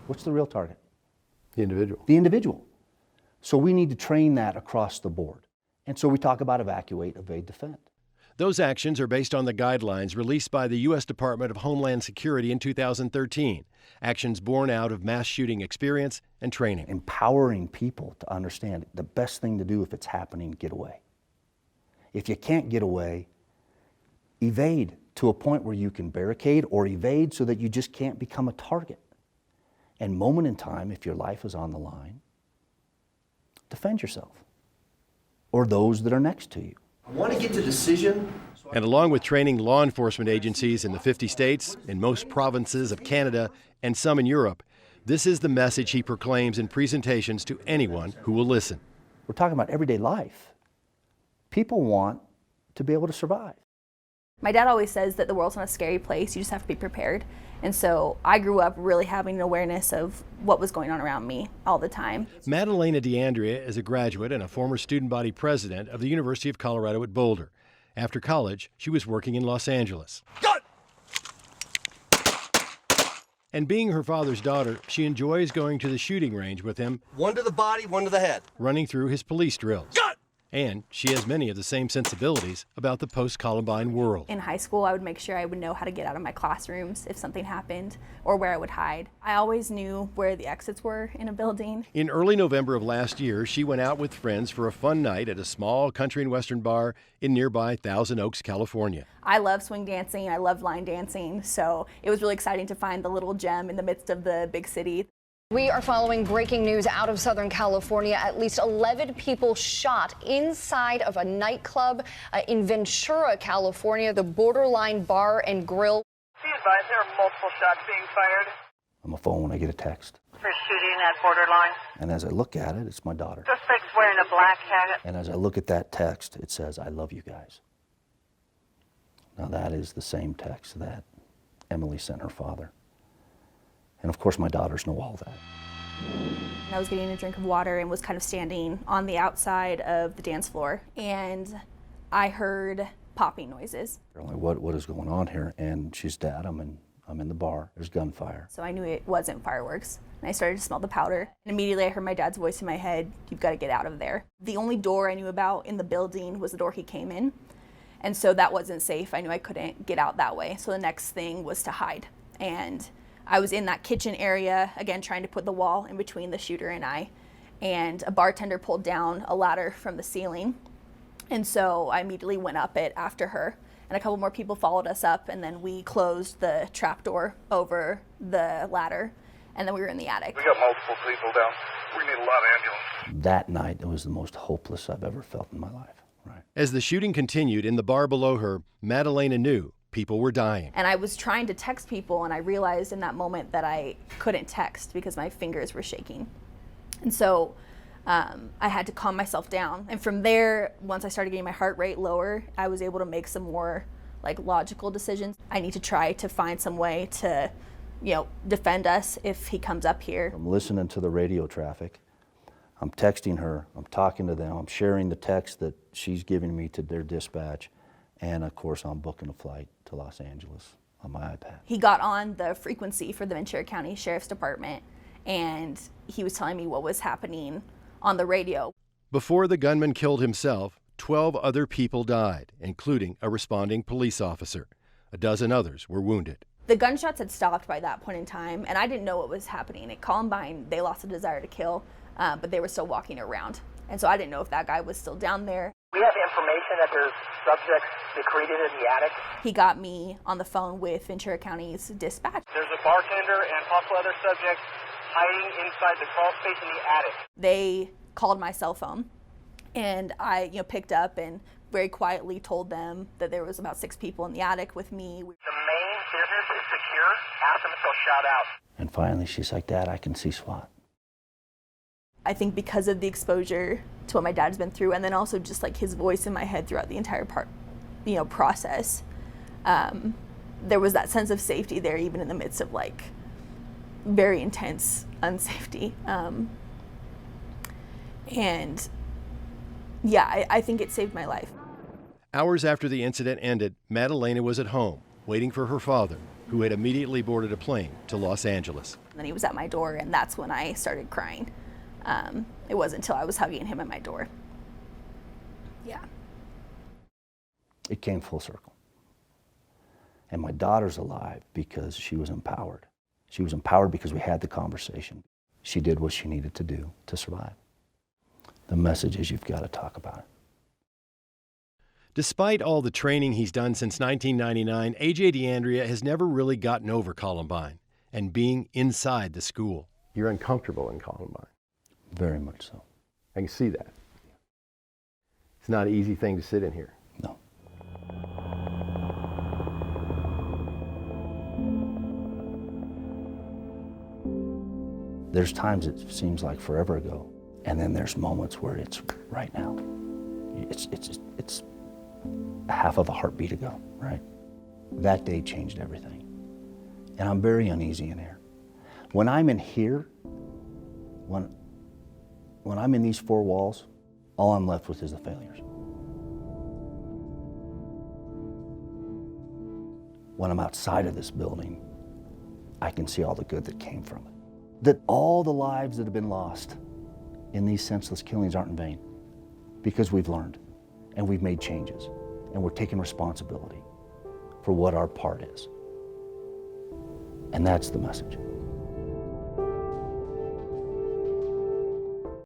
What's the real target? The individual. The individual. So we need to train that across the board. And so we talk about evacuate, evade, defend. Those actions are based on the guidelines released by the U.S. Department of Homeland Security in 2013, actions born out of mass shooting experience and training. Empowering people to understand the best thing to do if it's happening, get away. If you can't get away, evade to a point where you can barricade or evade so that you just can't become a target. And moment in time, if your life is on the line, defend yourself or those that are next to you. I want to get to decision. And along with training law enforcement agencies in the 50 states, in most provinces of Canada, and some in Europe, this is the message he proclaims in presentations to anyone who will listen. We're talking about everyday life. People want to be able to survive. My dad always says that the world's not a scary place, you just have to be prepared. And so I grew up really having an awareness of what was going on around me all the time. Madalena DeAndrea is a graduate and a former student body president of the University of Colorado at Boulder. After college, she was working in Los Angeles. Gun! And being her father's daughter, she enjoys going to the shooting range with him. One to the body, one to the head. Running through his police drills. Gun! And she has many of the same sensibilities about the post-Columbine world. In high school, I would make sure I would know how to get out of my classrooms if something happened or where I would hide. I always knew where the exits were in a building. In early November of last year, she went out with friends for a fun night at a small country and western bar in nearby Thousand Oaks, California. I love swing dancing, I love line dancing, so it was really exciting to find the little gem in the midst of the big city. We are following breaking news out of Southern California. At least 11 people shot inside of a nightclub in Ventura, California, the Borderline Bar and Grill. Be advised, there are multiple shots being fired. On my phone when I get a text. For shooting at Borderline. And as I look at it, it's my daughter. Suspect's wearing a black hat. And as I look at that text, it says, I love you guys. Now that is the same text that Emily sent her father. And of course, my daughters know all that. I was getting a drink of water and was kind of standing on the outside of the dance floor, and I heard popping noises. They're like, what is going on here? And she's, Dad, I'm in the bar. There's gunfire. So I knew it wasn't fireworks. And I started to smell the powder. And immediately I heard my dad's voice in my head, you've got to get out of there. The only door I knew about in the building was the door he came in. And so that wasn't safe. I knew I couldn't get out that way. So the next thing was to hide. And I was in that kitchen area, again, trying to put the wall in between the shooter and I. And a bartender pulled down a ladder from the ceiling. And so I immediately went up it after her. And a couple more people followed us up, and then we closed the trapdoor over the ladder, and then we were in the attic. We got multiple people down. We need a lot of ambulance. That night, it was the most hopeless I've ever felt in my life. Right. As the shooting continued in the bar below her, Madalena knew people were dying. And I was trying to text people, and I realized in that moment that I couldn't text because my fingers were shaking. And so I had to calm myself down. And from there, once I started getting my heart rate lower, I was able to make some more logical decisions. I need to try to find some way to, defend us if he comes up here. I'm listening to the radio traffic. I'm texting her. I'm talking to them. I'm sharing the text that she's giving me to their dispatch. And of course, I'm booking a flight to Los Angeles on my iPad. He got on the frequency for the Ventura County Sheriff's Department, and he was telling me what was happening on the radio. Before the gunman killed himself, 12 other people died, including a responding police officer. A dozen others were wounded. The gunshots had stopped by that point in time, and I didn't know what was happening. At Columbine, they lost a desire to kill, but they were still walking around. And so I didn't know if that guy was still down there. We have information that there's subjects secreted in the attic. He got me on the phone with Ventura County's dispatch. There's a bartender and possible other subjects hiding inside the crawl space in the attic. They called my cell phone, and I picked up and very quietly told them that there was about 6 people in the attic with me. The main business is secure. Ask them if they'll shout out. And finally, she's like, Dad, I can see SWAT. I think because of the exposure to what my dad's been through, and then also just his voice in my head throughout the entire process, there was that sense of safety there, even in the midst of very intense unsafety. And yeah, I think it saved my life. Hours after the incident ended, Madalena was at home, waiting for her father, who had immediately boarded a plane to Los Angeles. then he was at my door, and that's when I started crying. It wasn't until I was hugging him at my door. Yeah. It came full circle. And my daughter's alive because she was empowered. She was empowered because we had the conversation. She did what she needed to do to survive. The message is you've got to talk about it. Despite all the training he's done since 1999, A.J. DeAndrea has never really gotten over Columbine and being inside the school. You're uncomfortable in Columbine. Very much so. I can see that. It's not an easy thing to sit in here. No. There's times it seems like forever ago, and then there's moments where it's right now. It's a half of a heartbeat ago, right? That day changed everything. And I'm very uneasy in here. When I'm in here, when I'm in these four walls, all I'm left with is the failures. When I'm outside of this building, I can see all the good that came from it. That all the lives that have been lost in these senseless killings aren't in vain, because we've learned and we've made changes and we're taking responsibility for what our part is. And that's the message.